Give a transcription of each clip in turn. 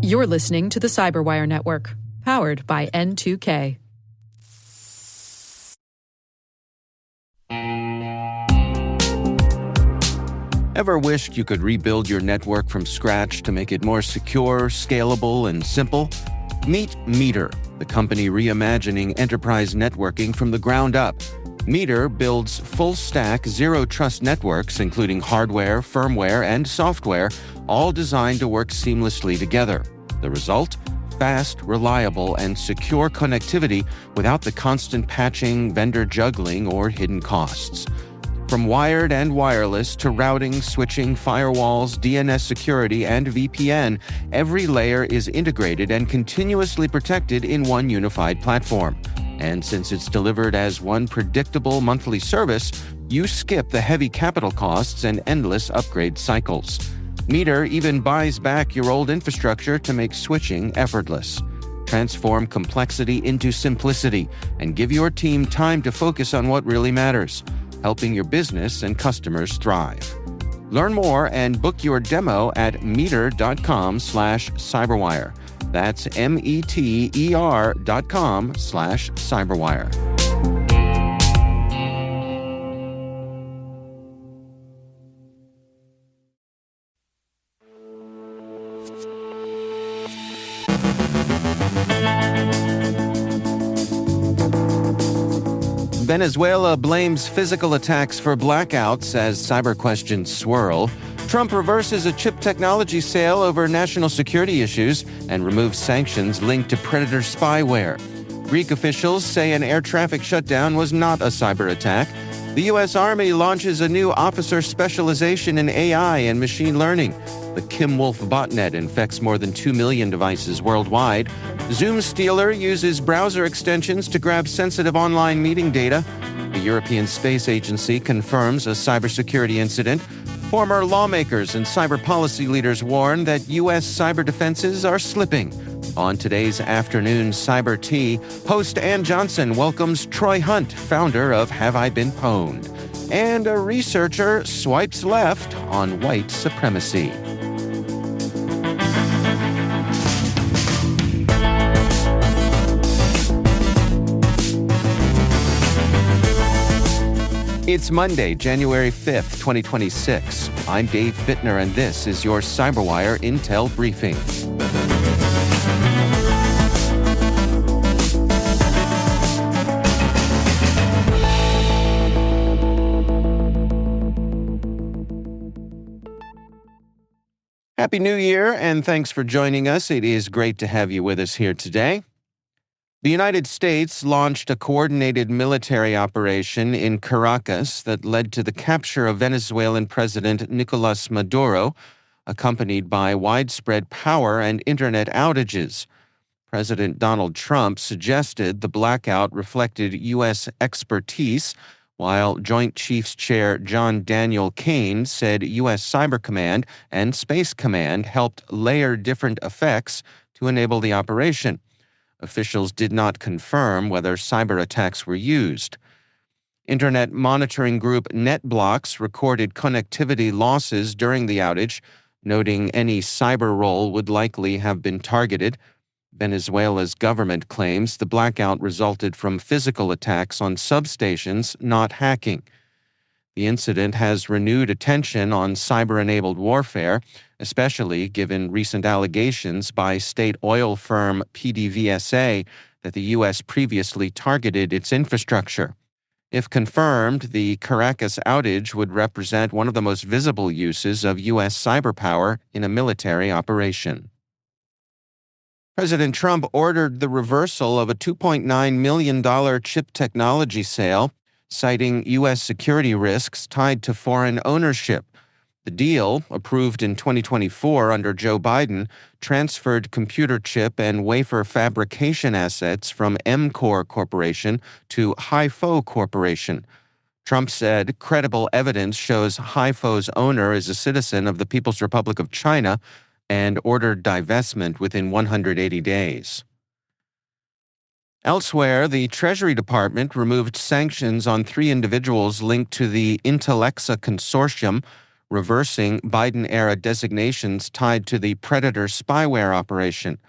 You're listening to the Cyberwire Network, powered by N2K. Ever wished you could rebuild your network from scratch to make it more secure, scalable, and simple? Meet Meter, the company reimagining enterprise networking from the ground up. Meter builds full-stack, zero-trust networks, including hardware, firmware, and software, all designed to work seamlessly together. The result? Fast, reliable, and secure connectivity without the constant patching, vendor juggling, or hidden costs. From wired and wireless to routing, switching, firewalls, DNS security, and VPN, every layer is integrated and continuously protected in one unified platform. And since it's delivered as one predictable monthly service, you skip the heavy capital costs and endless upgrade cycles. Meter even buys back your old infrastructure to make switching effortless. Transform complexity into simplicity and give your team time to focus on what really matters, helping your business and customers thrive. Learn more and book your demo at meter.com/cyberwire. That's meter.com/cyberwire. Venezuela blames physical attacks for blackouts as cyber questions swirl. Trump reverses a chip technology sale over national security issues and removes sanctions linked to predator spyware. Greek officials say an air traffic shutdown was not a cyber attack. The U.S. Army launches a new officer specialization in AI and machine learning. The Kimwolf botnet infects more than 2 million devices worldwide. ZoomStealer uses browser extensions to grab sensitive online meeting data. The European Space Agency confirms a cybersecurity incident. Former lawmakers and cyber policy leaders warn that U.S. cyber defenses are slipping. On today's afternoon Cyber Tea, host Ann Johnson welcomes Troy Hunt, founder of Have I Been Pwned. And a researcher swipes left on white supremacy. It's Monday, January 5th, 2026. I'm Dave Bittner, and this is your CyberWire Intel Briefing. Happy New Year, and thanks for joining us. It is great to have you with us here today. The United States launched a coordinated military operation in Caracas that led to the capture of Venezuelan President Nicolas Maduro, accompanied by widespread power and internet outages. President Donald Trump suggested the blackout reflected U.S. expertise, while Joint Chiefs Chair John Daniel Cain said U.S. Cyber Command and Space Command helped layer different effects to enable the operation. Officials did not confirm whether cyber attacks were used. Internet monitoring group NetBlocks recorded connectivity losses during the outage, noting any cyber role would likely have been targeted. Venezuela's government claims the blackout resulted from physical attacks on substations, not hacking. The incident has renewed attention on cyber-enabled warfare, especially given recent allegations by state oil firm PDVSA that the U.S. previously targeted its infrastructure. If confirmed, the Caracas outage would represent one of the most visible uses of U.S. cyber power in a military operation. President Trump ordered the reversal of a $2.9 million chip technology sale, citing U.S. security risks tied to foreign ownership. The deal, approved in 2024 under Joe Biden, transferred computer chip and wafer fabrication assets from MCOR Corporation to HiFo Corporation. Trump said credible evidence shows HiFo's owner is a citizen of the People's Republic of China and ordered divestment within 180 days. Elsewhere, the Treasury Department removed sanctions on 3 individuals linked to the Intellexa consortium, reversing Biden-era designations tied to the Predator spyware operation.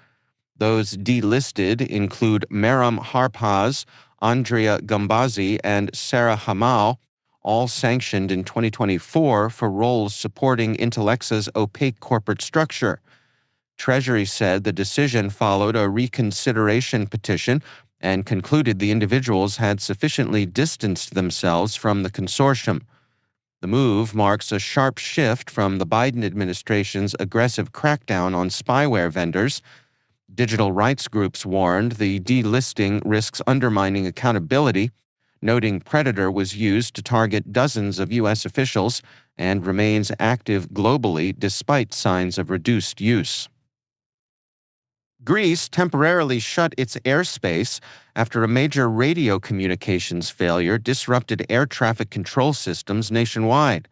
Those delisted include Maram Harpaz, Andrea Gambazzi, and Sarah Hamau, all sanctioned in 2024 for roles supporting Intellexa's opaque corporate structure. Treasury said the decision followed a reconsideration petition and concluded the individuals had sufficiently distanced themselves from the consortium. The move marks a sharp shift from the Biden administration's aggressive crackdown on spyware vendors. Digital rights groups warned the delisting risks undermining accountability, noting Predator was used to target dozens of U.S. officials and remains active globally despite signs of reduced use. Greece temporarily shut its airspace after a major radio communications failure disrupted air traffic control systems nationwide.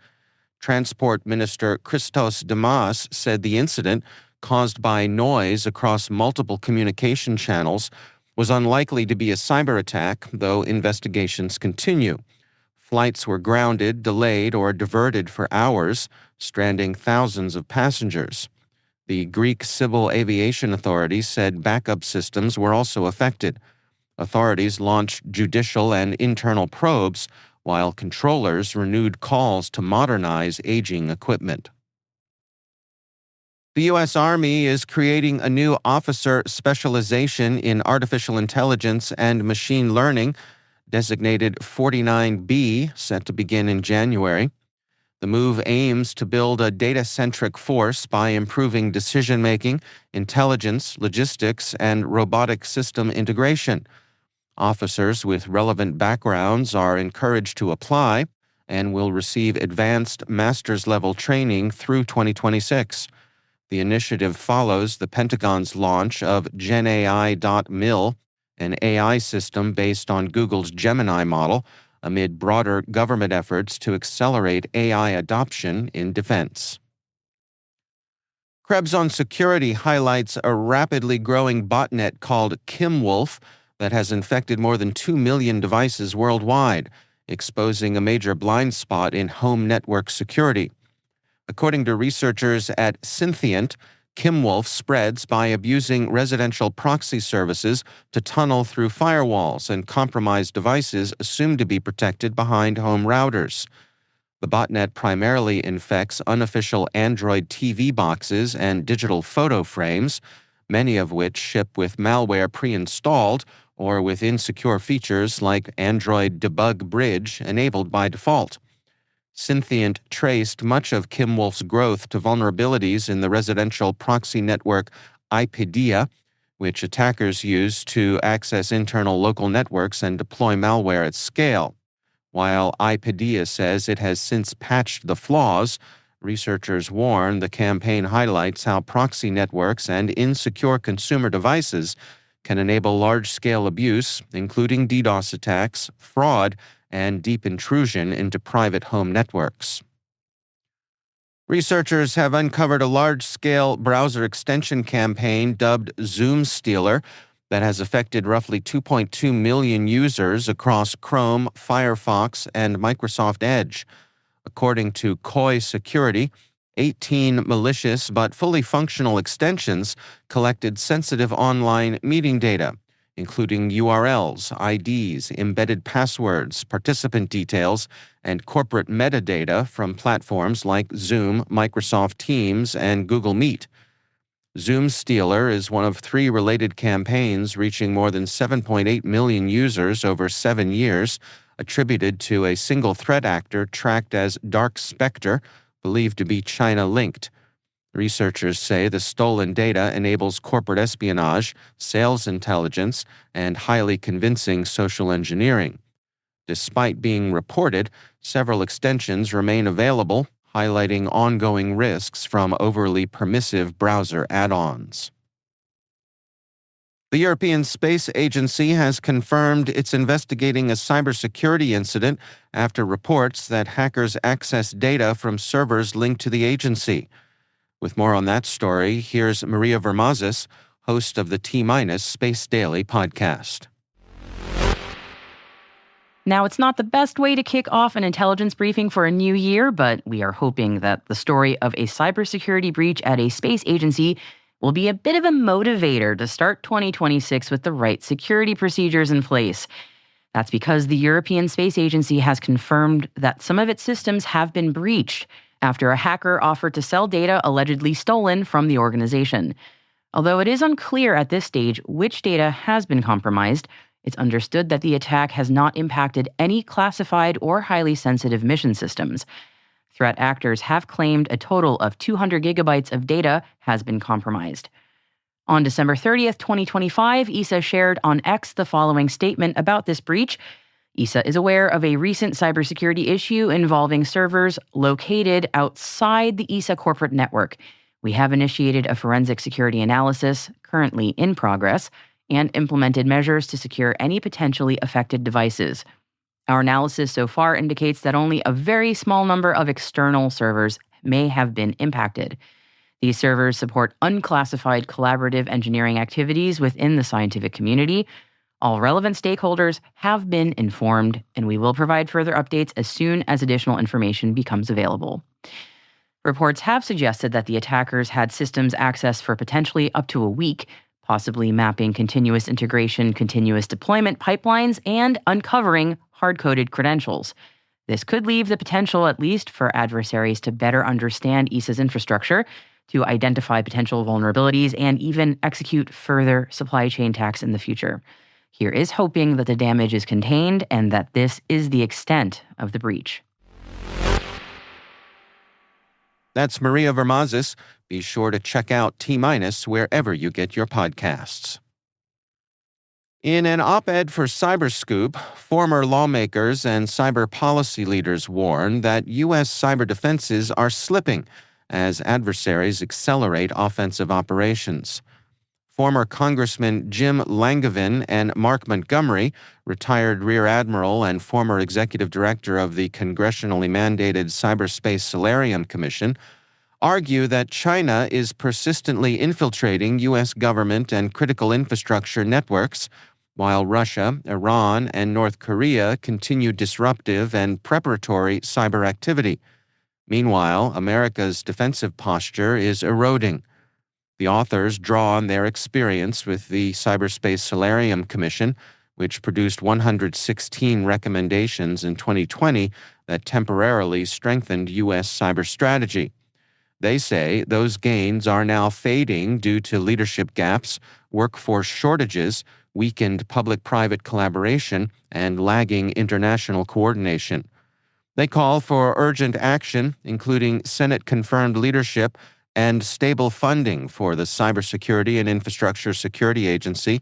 Transport Minister Christos Damas said the incident, caused by noise across multiple communication channels, was unlikely to be a cyberattack, though investigations continue. Flights were grounded, delayed, or diverted for hours, stranding thousands of passengers. The Greek Civil Aviation Authority said backup systems were also affected. Authorities launched judicial and internal probes, while controllers renewed calls to modernize aging equipment. The U.S. Army is creating a new officer specialization in artificial intelligence and machine learning, designated 49B, set to begin in January. The move aims to build a data-centric force by improving decision-making, intelligence, logistics, and robotic system integration. Officers with relevant backgrounds are encouraged to apply and will receive advanced master's-level training through 2026. The initiative follows the Pentagon's launch of GenAI.mil, an AI system based on Google's Gemini model, amid broader government efforts to accelerate AI adoption in defense. Krebs on Security highlights a rapidly growing botnet called Kimwolf that has infected more than 2 million devices worldwide, exposing a major blind spot in home network security. According to researchers at Synthient, Kimwolf spreads by abusing residential proxy services to tunnel through firewalls and compromise devices assumed to be protected behind home routers. The botnet primarily infects unofficial Android TV boxes and digital photo frames, many of which ship with malware pre-installed or with insecure features like Android Debug Bridge enabled by default. Synthient traced much of Kimwolf's growth to vulnerabilities in the residential proxy network IPEDIA, which attackers use to access internal local networks and deploy malware at scale. While IPEDIA says it has since patched the flaws, researchers warn the campaign highlights how proxy networks and insecure consumer devices can enable large-scale abuse, including DDoS attacks, fraud, and deep intrusion into private home networks. Researchers have uncovered a large-scale browser extension campaign dubbed ZoomStealer that has affected roughly 2.2 million users across Chrome, Firefox, and Microsoft Edge. According to Koi Security, 18 malicious but fully functional extensions collected sensitive online meeting data, including URLs, IDs, embedded passwords, participant details, and corporate metadata from platforms like Zoom, Microsoft Teams, and Google Meet. ZoomStealer is one of 3 related campaigns reaching more than 7.8 million users over 7 years, attributed to a single threat actor tracked as Dark Spectre, believed to be China-linked. Researchers say the stolen data enables corporate espionage, sales intelligence, and highly convincing social engineering. Despite being reported, several extensions remain available, highlighting ongoing risks from overly permissive browser add-ons. The European Space Agency has confirmed it's investigating a cybersecurity incident after reports that hackers accessed data from servers linked to the agency. With more on that story, here's Maria Vermazis, host of the T- Space Daily podcast. Now, it's not the best way to kick off an intelligence briefing for a new year, but we are hoping that the story of a cybersecurity breach at a space agency will be a bit of a motivator to start 2026 with the right security procedures in place. That's because the European Space Agency has confirmed that some of its systems have been breached after a hacker offered to sell data allegedly stolen from the organization. Although it is unclear at this stage which data has been compromised, it's understood that the attack has not impacted any classified or highly sensitive mission systems. Threat actors have claimed a total of 200 gigabytes of data has been compromised. On December 30th, 2025, ESA shared on X the following statement about this breach. ESA is aware of a recent cybersecurity issue involving servers located outside the ESA corporate network. We have initiated a forensic security analysis, currently in progress, and implemented measures to secure any potentially affected devices. Our analysis so far indicates that only a very small number of external servers may have been impacted. These servers support unclassified collaborative engineering activities within the scientific community. All relevant stakeholders have been informed, and we will provide further updates as soon as additional information becomes available. Reports have suggested that the attackers had systems access for potentially up to a week, possibly mapping continuous integration, continuous deployment pipelines, and uncovering hard-coded credentials. This could leave the potential, at least, for adversaries to better understand ESA's infrastructure, to identify potential vulnerabilities, and even execute further supply chain attacks in the future. Here is hoping that the damage is contained and that this is the extent of the breach. That's Maria Vermazis. Be sure to check out T- wherever you get your podcasts. In an op-ed for Cyberscoop, former lawmakers and cyber policy leaders warn that U.S. cyber defenses are slipping as adversaries accelerate offensive operations. Former Congressman Jim Langevin and Mark Montgomery, retired Rear Admiral and former executive director of the congressionally mandated Cyberspace Solarium Commission, argue that China is persistently infiltrating U.S. government and critical infrastructure networks, while Russia, Iran, and North Korea continue disruptive and preparatory cyber activity. Meanwhile, America's defensive posture is eroding. The authors draw on their experience with the Cyberspace Solarium Commission, which produced 116 recommendations in 2020 that temporarily strengthened U.S. cyber strategy. They say those gains are now fading due to leadership gaps, workforce shortages, weakened public-private collaboration, and lagging international coordination. They call for urgent action, including Senate-confirmed leadership and stable funding for the Cybersecurity and Infrastructure Security Agency,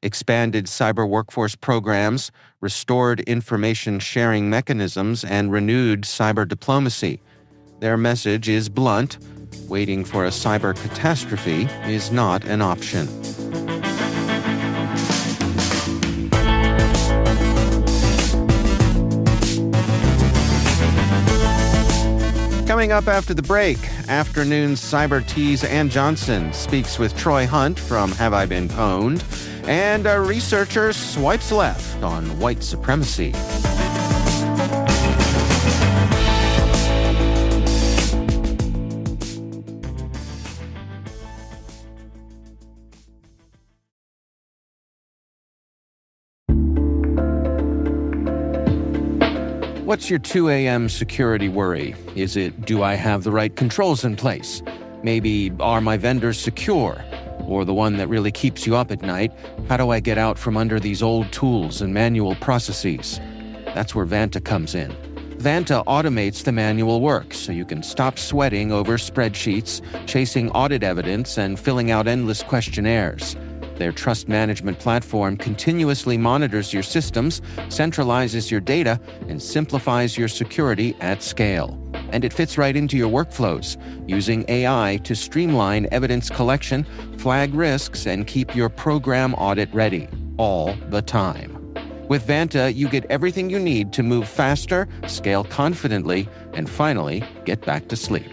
expanded cyber workforce programs, restored information sharing mechanisms, and renewed cyber diplomacy. Their message is blunt: waiting for a cyber catastrophe is not an option. Coming up after the break, Afternoon's Cyber Tease Ann Johnson speaks with Troy Hunt from Have I Been Pwned, and a researcher swipes left on white supremacy. What's your 2 a.m. security worry? Is it, do I have the right controls in place? Maybe, are my vendors secure? Or the one that really keeps you up at night, how do I get out from under these old tools and manual processes? That's where Vanta comes in. Vanta automates the manual work so you can stop sweating over spreadsheets, chasing audit evidence, and filling out endless questionnaires. Their trust management platform continuously monitors your systems, centralizes your data, and simplifies your security at scale. And it fits right into your workflows, using AI to streamline evidence collection, flag risks, and keep your program audit ready, all the time. With Vanta, you get everything you need to move faster, scale confidently, and finally, get back to sleep.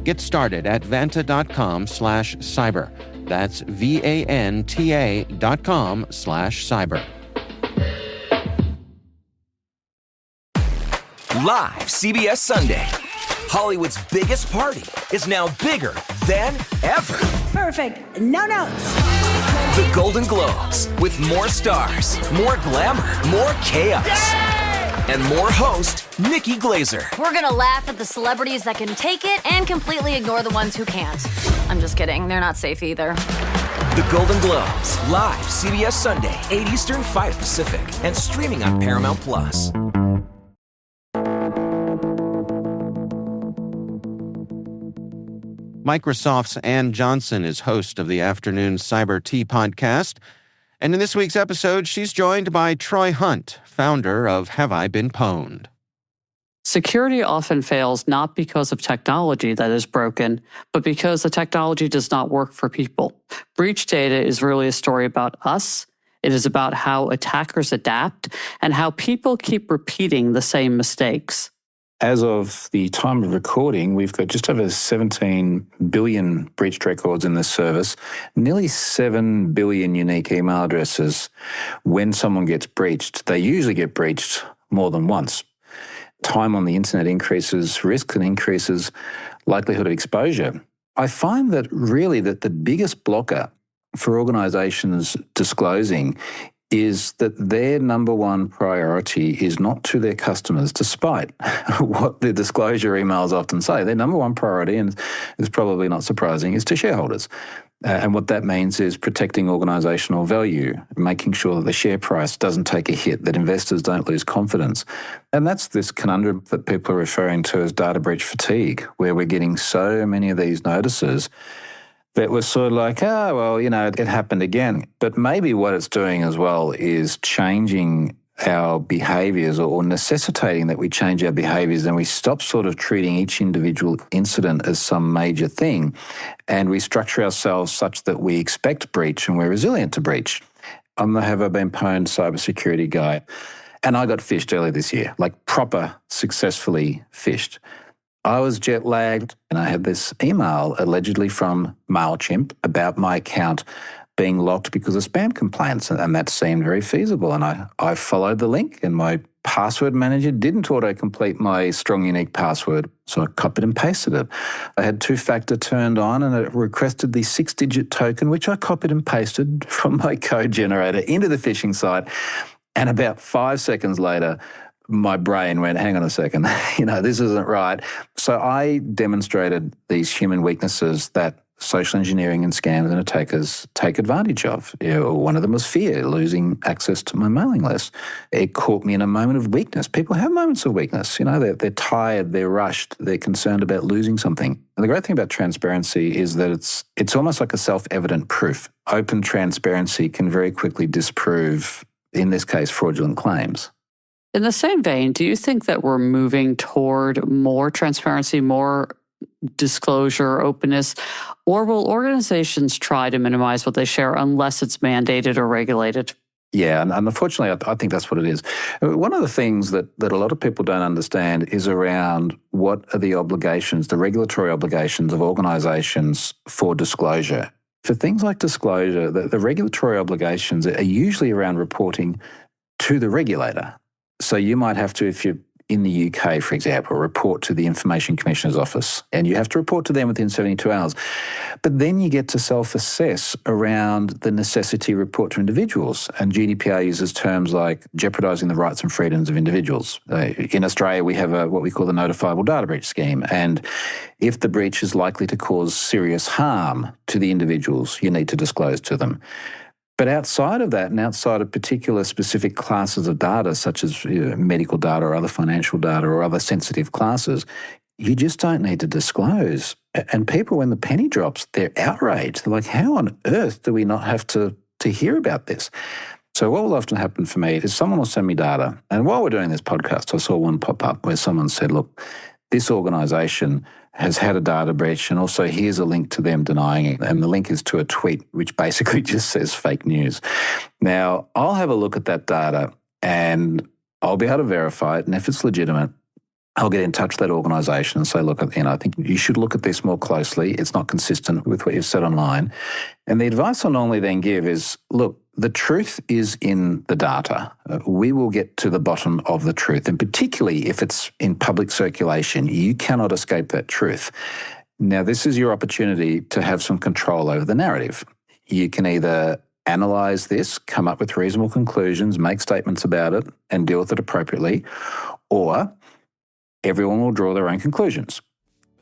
Get started at vanta.com/cyber. That's VANTA.com/cyber. Live CBS Sunday. Hollywood's biggest party is now bigger than ever. Perfect. No notes. The Golden Globes, with more stars, more glamour, more chaos, and more host Nikki Glazer. We're gonna laugh at the celebrities that can take it and completely ignore the ones who can't. I'm just kidding. They're not safe either. The Golden Globes, live CBS Sunday, 8 Eastern, 5 Pacific, and streaming on Paramount+. Microsoft's Ann Johnson is host of the Afternoon Cyber Tea podcast. And in this week's episode, she's joined by Troy Hunt, founder of Have I Been Pwned? Security often fails not because of technology that is broken, but because the technology does not work for people. Breach data is really a story about us. It is about how attackers adapt and how people keep repeating the same mistakes. As of the time of recording, we've got just over 17 billion breached records in this service, nearly 7 billion unique email addresses. When someone gets breached, they usually get breached more than once. Time on the internet increases risk and increases likelihood of exposure. I find that really that the biggest blocker for organizations disclosing is that their number one priority is not to their customers, despite what the disclosure emails often say. Their number one priority, and it's probably not surprising, is to shareholders. And what that means is protecting organizational value, making sure that the share price doesn't take a hit, that investors don't lose confidence. And that's this conundrum that people are referring to as data breach fatigue, where we're getting so many of these notices that was sort of like, oh, well, it happened again. But maybe what it's doing as well is changing our behaviours or necessitating that we change our behaviours and we stop sort of treating each individual incident as some major thing, and we structure ourselves such that we expect breach and we're resilient to breach. I'm the Have I Been Pwned cybersecurity guy, and I got phished earlier this year, like proper successfully phished. I was jet lagged and I had this email allegedly from MailChimp about my account being locked because of spam complaints, and that seemed very feasible. And I followed the link, and my password manager didn't auto-complete my strong unique password, so I copied and pasted it. I had two-factor turned on and it requested the 6-digit token, which I copied and pasted from my code generator into the phishing site. And about 5 seconds later, my brain went, hang on a second, this isn't right. So I demonstrated these human weaknesses that social engineering and scams and attackers take advantage of. One of them was fear, losing access to my mailing list. It caught me in a moment of weakness. People have moments of weakness. They're tired, they're rushed, they're concerned about losing something. And the great thing about transparency is that it's almost like a self-evident proof. Open transparency can very quickly disprove, in this case, fraudulent claims. In the same vein, do you think that we're moving toward more transparency, more disclosure, openness, or will organizations try to minimize what they share unless it's mandated or regulated? Yeah, and unfortunately, I think that's what it is. One of the things that a lot of people don't understand is around what are the obligations, the regulatory obligations of organizations for disclosure. For things like disclosure, the regulatory obligations are usually around reporting to the regulator. So you might have to, if you're in the UK, for example, report to the Information Commissioner's Office, and you have to report to them within 72 hours. But then you get to self-assess around the necessity to report to individuals. And GDPR uses terms like jeopardising the rights and freedoms of individuals. In Australia, we have what we call the notifiable data breach scheme. And if the breach is likely to cause serious harm to the individuals, you need to disclose to them. But outside of that, and outside of particular specific classes of data, such as medical data or other financial data or other sensitive classes, you just don't need to disclose. And people, when the penny drops, they're outraged. They're like, how on earth do we not have to hear about this? So what will often happen for me is someone will send me data. And while we're doing this podcast, I saw one pop up where someone said, look, this organisation has had a data breach, and also here's a link to them denying it. And the link is to a tweet, which basically just says fake news. Now, I'll have a look at that data and I'll be able to verify it. And if it's legitimate, I'll get in touch with that organisation and say, look, I think you should look at this more closely. It's not consistent with what you've said online. And the advice I'll normally then give is, look, The truth is in the data. We will get to the bottom of the truth, and particularly if it's in public circulation, you cannot escape that truth. Now, this is your opportunity to have some control over the narrative. You can either analyze this, come up with reasonable conclusions, make statements about it, and deal with it appropriately, or everyone will draw their own conclusions.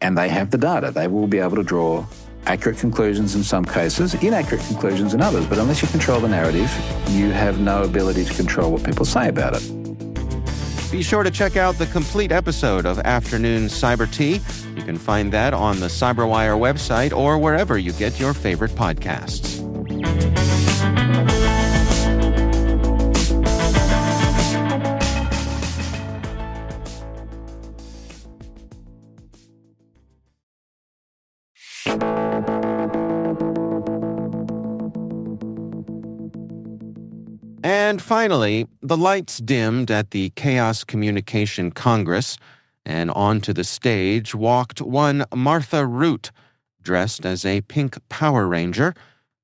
And they have the data. They will be able to draw accurate conclusions in some cases, inaccurate conclusions in others. But unless you control the narrative, you have no ability to control what people say about it. Be sure to check out the complete episode of Afternoon Cyber Tea. You can find that on the CyberWire website or wherever you get your favorite podcasts. And finally, the lights dimmed at the Chaos Communication Congress, and onto the stage walked one Martha Root, dressed as a pink Power Ranger,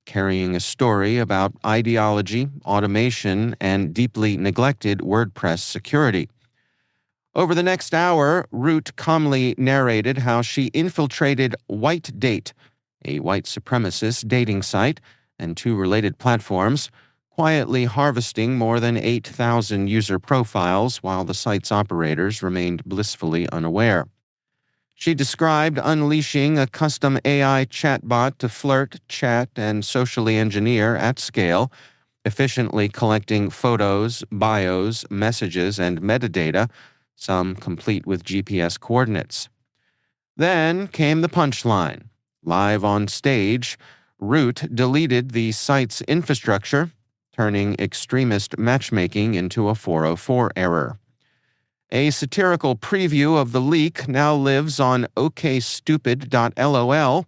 carrying a story about ideology, automation, and deeply neglected WordPress security. Over the next hour, Root calmly narrated how she infiltrated White Date, a white supremacist dating site, and two related platforms, quietly harvesting more than 8,000 user profiles while the site's operators remained blissfully unaware. She described unleashing a custom AI chatbot to flirt, chat, and socially engineer at scale, efficiently collecting photos, bios, messages, and metadata, some complete with GPS coordinates. Then came the punchline. Live on stage, Root deleted the site's infrastructure, turning extremist matchmaking into a 404 error. A satirical preview of the leak now lives on okstupid.lol,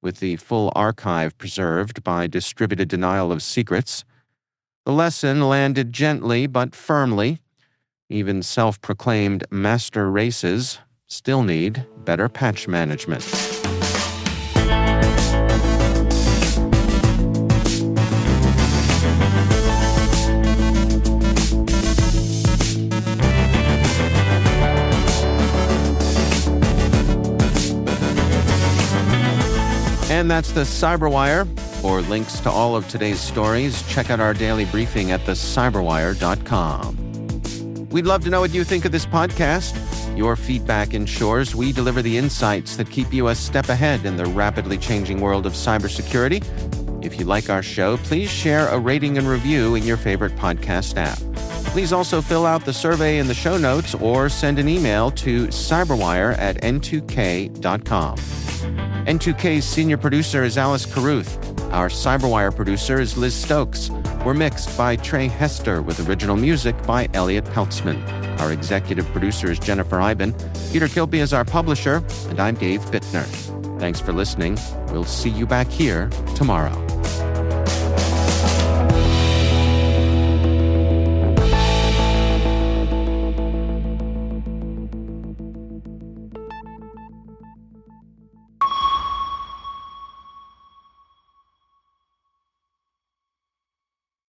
with the full archive preserved by distributed denial of secrets. The lesson landed gently but firmly. Even self-proclaimed master races still need better patch management. And that's the Cyberwire. For links to all of today's stories, check out our daily briefing at thecyberwire.com. We'd love to know what you think of this podcast. Your feedback ensures we deliver the insights that keep you a step ahead in the rapidly changing world of cybersecurity. If you like our show, please share a rating and review in your favorite podcast app. Please also fill out the survey in the show notes or send an email to cyberwire@n2k.com. N2K's senior producer is Alice Carruth. Our Cyberwire producer is Liz Stokes. We're mixed by Trey Hester with original music by Elliot Peltzman. Our executive producer is Jennifer Iben. Peter Kilby is our publisher, and I'm Dave Bittner. Thanks for listening. We'll see you back here tomorrow.